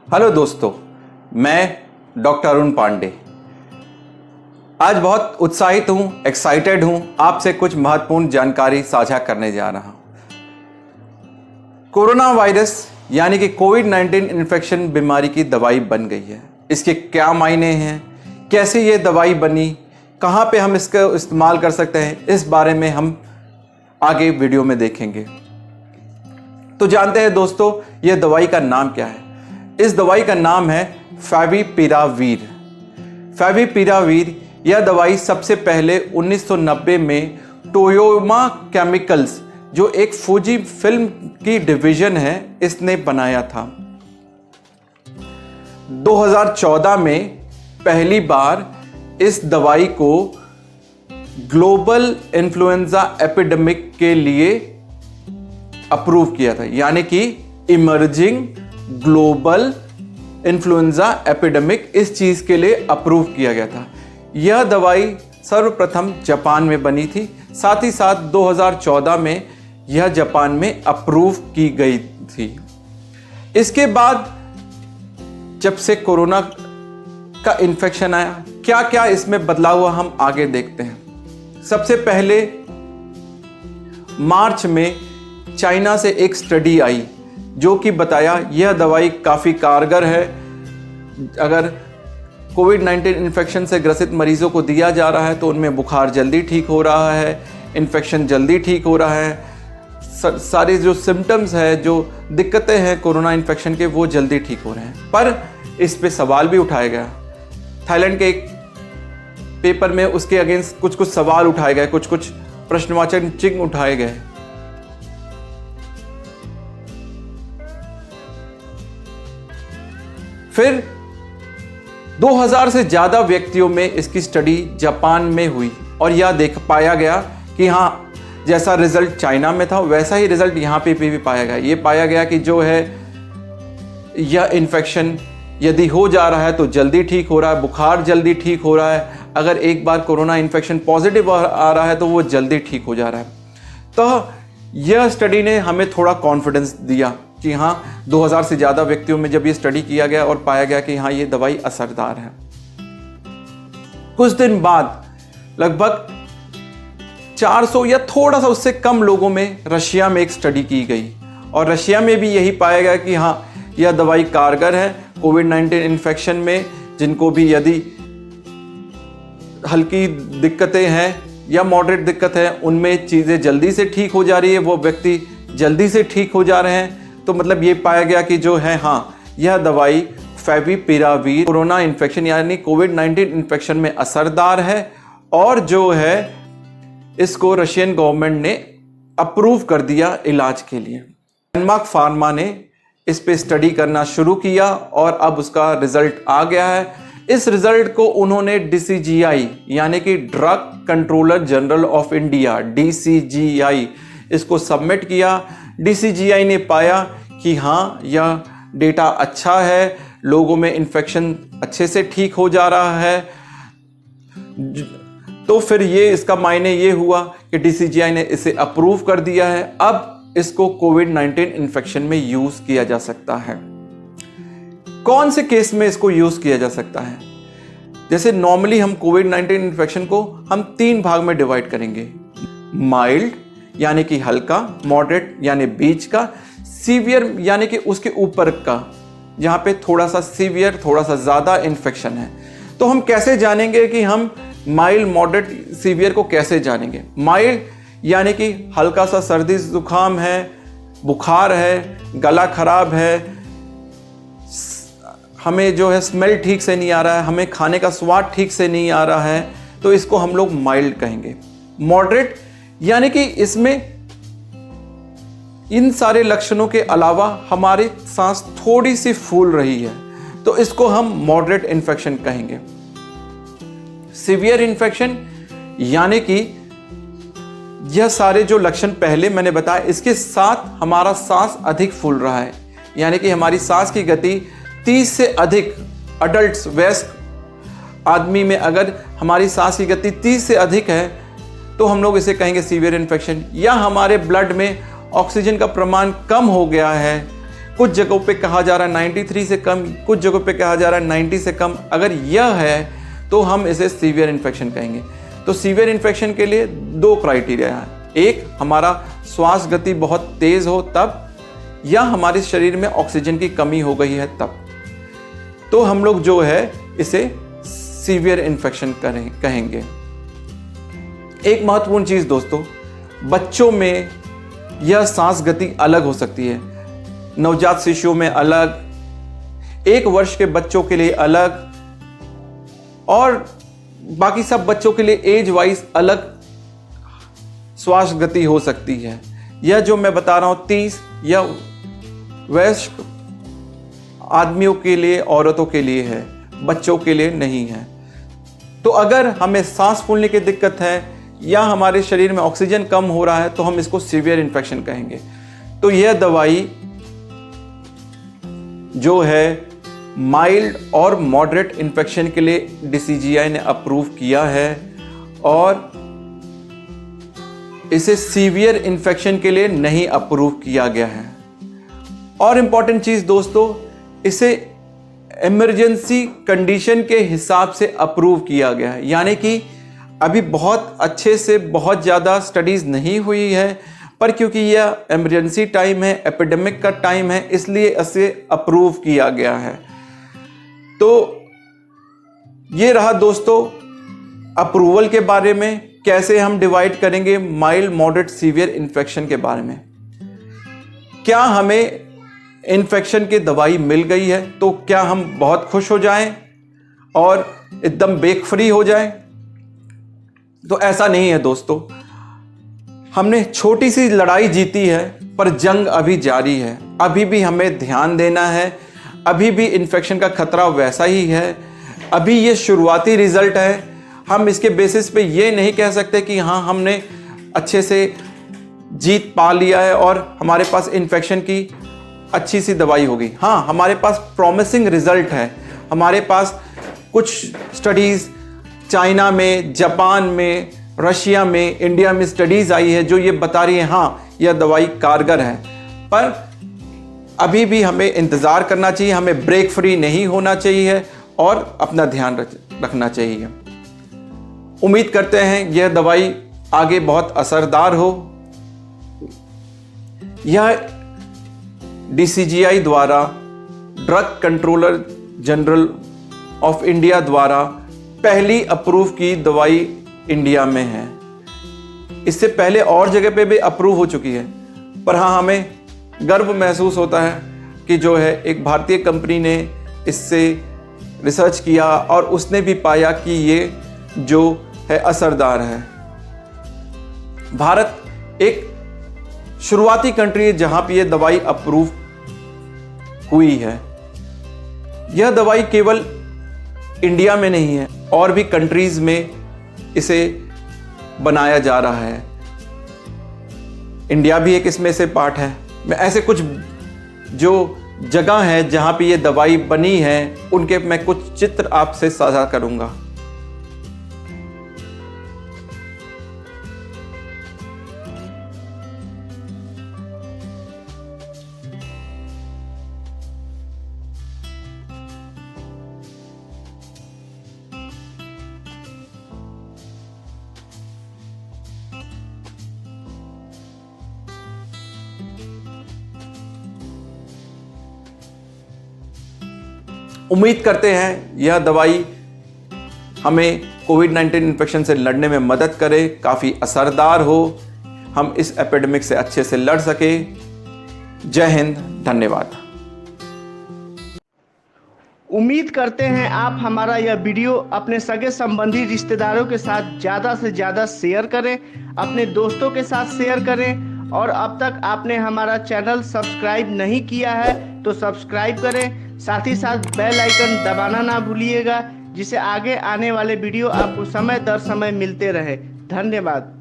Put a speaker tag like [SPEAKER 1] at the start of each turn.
[SPEAKER 1] Hello दोस्तों, मैं doctor Arun Pandey आज बहुत उत्साहित हूँ, एक्साइटेड हूँ, आपसे कुछ महत्वपूर्ण जानकारी साझा करने जा रहा हूँ। कोरोना वायरस यानी कि कोविड-19 इन्फेक्शन बीमारी की दवाई बन गई है। इसके क्या मायने हैं, कैसे ये दवाई बनी, कहाँ पे हम इसका इस्तेमाल कर सकते हैं, इस बारे में हम आगे वीडियो में देखेंगे। तो जानते हैं दोस्तों, ये दवाई का नाम क्या है। इस दवाई का नाम है फैविपिरावीर। फैविपिरावीर यह दवाई सबसे पहले 1990 में टोयोमा केमिकल्स, जो एक फूजी फिल्म की डिवीजन है, इसने बनाया था। 2014 में पहली बार इस दवाई को ग्लोबल इन्फ्लुएंजा एपिडेमिक के लिए अप्रूव किया था, यानी कि इमर्जिंग ग्लोबल इन्फ्लुएंजा एपिडेमिक इस चीज के लिए अप्रूव किया गया था। यह दवाई सर्वप्रथम जापान में बनी थी, साथ ही साथ 2014 में यह जापान में अप्रूव की गई थी। इसके बाद जब से कोरोना का इन्फेक्शन आया, क्या क्या इसमें बदलाव हुआ हम आगे देखते हैं। सबसे पहले मार्च में चाइना से एक स्टडी आई जो कि बताया यह दवाई काफ़ी कारगर है। अगर कोविड-19 इन्फेक्शन से ग्रसित मरीजों को दिया जा रहा है तो उनमें बुखार जल्दी ठीक हो रहा है, इन्फेक्शन जल्दी ठीक हो रहा है, सारे जो सिम्टम्स है, जो दिक्कतें हैं कोरोना इन्फेक्शन के, वो जल्दी ठीक हो रहे हैं। पर इस पे सवाल भी उठाया गया। थाईलैंड के एक पेपर में उसके अगेंस्ट कुछ सवाल उठाए गए, कुछ प्रश्नवाचक चिन्ह उठाए गए। फिर 2000 से ज़्यादा व्यक्तियों में इसकी स्टडी जापान में हुई और यह देख पाया गया कि हाँ, जैसा रिजल्ट चाइना में था वैसा ही रिजल्ट यहाँ पे भी पाया गया। ये पाया गया कि जो है यह इन्फेक्शन यदि हो जा रहा है तो जल्दी ठीक हो रहा है, बुखार जल्दी ठीक हो रहा है। अगर एक बार कोरोना इन्फेक्शन पॉजिटिव आ रहा है तो वो जल्दी ठीक हो जा रहा है। तो यह स्टडी ने हमें थोड़ा कॉन्फिडेंस दिया कि हाँ, 2000 से ज़्यादा व्यक्तियों में जब ये स्टडी किया गया और पाया गया कि हाँ, ये दवाई असरदार है। कुछ दिन बाद लगभग 400 या थोड़ा सा उससे कम लोगों में रशिया में एक स्टडी की गई और रशिया में भी यही पाया गया कि हाँ, यह दवाई कारगर है कोविड-19 इन्फेक्शन में। जिनको भी यदि हल्की दिक्कतें हैं या मॉडरेट दिक्कत है, उनमें चीज़ें जल्दी से ठीक हो जा रही है, वो व्यक्ति जल्दी से ठीक हो जा रहे हैं। तो मतलब ये पाया गया कि जो है हाँ, यह दवाई फैविपिरावीर कोरोना इन्फेक्शन यानी कोविड-19 इन्फेक्शन में असरदार है और जो है इसको रशियन गवर्नमेंट ने अप्रूव कर दिया इलाज के लिए। ग्लेनमार्क फार्मा ने इस पे स्टडी करना शुरू किया और अब उसका रिजल्ट आ गया है। इस रिजल्ट को उन्होंने DCGI यानी कि drug controller general of India, DCGI, इसको सबमिट किया। DCGI ने पाया कि हाँ, यह डेटा अच्छा है, लोगों में इन्फेक्शन अच्छे से ठीक हो जा रहा है। तो फिर ये इसका मायने ये हुआ कि DCGI ने इसे अप्रूव कर दिया है। अब इसको कोविड-19 इन्फेक्शन में यूज किया जा सकता है। कौन से केस में इसको यूज किया जा सकता है? जैसे नॉर्मली हम कोविड-19 इन्फेक्शन को हम 3 भाग में डिवाइड करेंगे। माइल्ड यानी कि हल्का, मॉडरेट यानी बीच का, सीवियर यानी कि उसके ऊपर का, जहां पे थोड़ा सा सीवियर, थोड़ा सा ज्यादा इन्फेक्शन है। तो हम कैसे जानेंगे कि हम माइल्ड, मॉडरेट, सीवियर को कैसे जानेंगे? माइल्ड यानी कि हल्का सा सर्दी जुकाम है, बुखार है, गला खराब है, हमें जो है स्मेल ठीक से नहीं आ रहा है, हमें खाने का स्वाद ठीक से नहीं आ रहा है, तो इसको हम लोग माइल्ड कहेंगे। मॉडरेट यानी कि इसमें इन सारे लक्षणों के अलावा हमारी सांस थोड़ी सी फूल रही है, तो इसको हम मॉडरेट इन्फेक्शन कहेंगे। सीवियर इन्फेक्शन यानी कि यह सारे जो लक्षण पहले मैंने बताया, इसके साथ हमारा सांस अधिक फूल रहा है, यानी कि हमारी सांस की गति 30 से अधिक, अडल्ट वयस्क आदमी में अगर हमारी सांस की गति 30 से अधिक है तो हम लोग इसे कहेंगे सीवियर इन्फेक्शन। या हमारे ब्लड में ऑक्सीजन का प्रमाण कम हो गया है, कुछ जगहों पे कहा जा रहा है 93 से कम, कुछ जगहों पे कहा जा रहा है 90 से कम। अगर यह है तो हम इसे सीवियर इन्फेक्शन कहेंगे। तो सीवियर इन्फेक्शन के लिए 2 क्राइटेरिया है, एक हमारा श्वास गति बहुत तेज हो तब, या हमारे शरीर में ऑक्सीजन की कमी हो गई है तब। तो हम लोग जो है इसे सीवियर इन्फेक्शन कहेंगे। एक महत्वपूर्ण चीज दोस्तों, बच्चों में यह सांस गति अलग हो सकती है। नवजात शिशुओं में अलग, 1 वर्ष के बच्चों के लिए अलग, और बाकी सब बच्चों के लिए एज वाइज अलग श्वास गति हो सकती है। यह जो मैं बता रहा हूं 30 या वयस्क आदमियों के लिए, औरतों के लिए है, बच्चों के लिए नहीं है। तो अगर हमें सांस फूलने की दिक्कत है या हमारे शरीर में ऑक्सीजन कम हो रहा है तो हम इसको सीवियर इन्फेक्शन कहेंगे। तो यह दवाई जो है माइल्ड और मॉडरेट इन्फेक्शन के लिए DCGI ने अप्रूव किया है, और इसे सीवियर इन्फेक्शन के लिए नहीं अप्रूव किया गया है। और इंपॉर्टेंट चीज दोस्तों, इसे इमरजेंसी कंडीशन के हिसाब से अप्रूव किया गया है, यानी कि अभी बहुत अच्छे से बहुत ज़्यादा स्टडीज़ नहीं हुई है, पर क्योंकि यह इमरजेंसी टाइम है, एपिडेमिक का टाइम है, इसलिए इसे अप्रूव किया गया है। तो ये रहा दोस्तों अप्रूवल के बारे में। कैसे हम डिवाइड करेंगे माइल्ड, मॉडरेट, सीवियर इन्फेक्शन के बारे में। क्या हमें इन्फेक्शन की दवाई मिल गई है तो क्या हम बहुत खुश हो जाएं और एकदम बेक फ्री हो जाएं? तो ऐसा नहीं है दोस्तों। हमने छोटी सी लड़ाई जीती है, पर जंग अभी जारी है। अभी भी हमें ध्यान देना है, अभी भी इन्फेक्शन का खतरा वैसा ही है। अभी ये शुरुआती रिजल्ट है, हम इसके बेसिस पे ये नहीं कह सकते कि हाँ हमने अच्छे से जीत पा लिया है और हमारे पास इन्फेक्शन की अच्छी सी दवाई होगी। हाँ, हमारे पास प्रॉमिसिंग रिजल्ट है। हमारे पास कुछ स्टडीज़ चाइना में, जापान में, रशिया में, इंडिया में स्टडीज़ आई है जो ये बता रही है हाँ यह दवाई कारगर है। पर अभी भी हमें इंतज़ार करना चाहिए, हमें ब्रेक फ्री नहीं होना चाहिए और अपना ध्यान रखना चाहिए। उम्मीद करते हैं यह दवाई आगे बहुत असरदार हो। यह DCGI द्वारा, drug controller general of India द्वारा पहली अप्रूव की दवाई इंडिया में है। इससे पहले और जगह पे भी अप्रूव हो चुकी है, पर हाँ हमें गर्व महसूस होता है कि जो है एक भारतीय कंपनी ने इससे रिसर्च किया और उसने भी पाया कि ये जो है असरदार है। भारत एक शुरुआती कंट्री है जहां पे ये दवाई अप्रूव हुई है। यह दवाई केवल इंडिया में नहीं है, और भी कंट्रीज में इसे बनाया जा रहा है। इंडिया भी एक इसमें से पार्ट है। मैं ऐसे कुछ जो जगह है जहां पे ये दवाई बनी है उनके मैं कुछ चित्र आपसे साझा करूंगा। उम्मीद करते हैं यह दवाई हमें कोविड-19 इन्फेक्शन से लड़ने में मदद करे, काफ़ी असरदार हो, हम इस एपिडेमिक से अच्छे से लड़ सके। जय हिंद, धन्यवाद।
[SPEAKER 2] उम्मीद करते हैं आप हमारा यह वीडियो अपने सगे संबंधी रिश्तेदारों के साथ ज़्यादा से ज़्यादा शेयर करें, अपने दोस्तों के साथ शेयर करें, और अब तक आपने हमारा चैनल सब्सक्राइब नहीं किया है तो सब्सक्राइब करें। साथ ही साथ बेल आइकन दबाना ना भूलिएगा, जिससे आगे आने वाले वीडियो आपको समय दर समय मिलते रहे। धन्यवाद।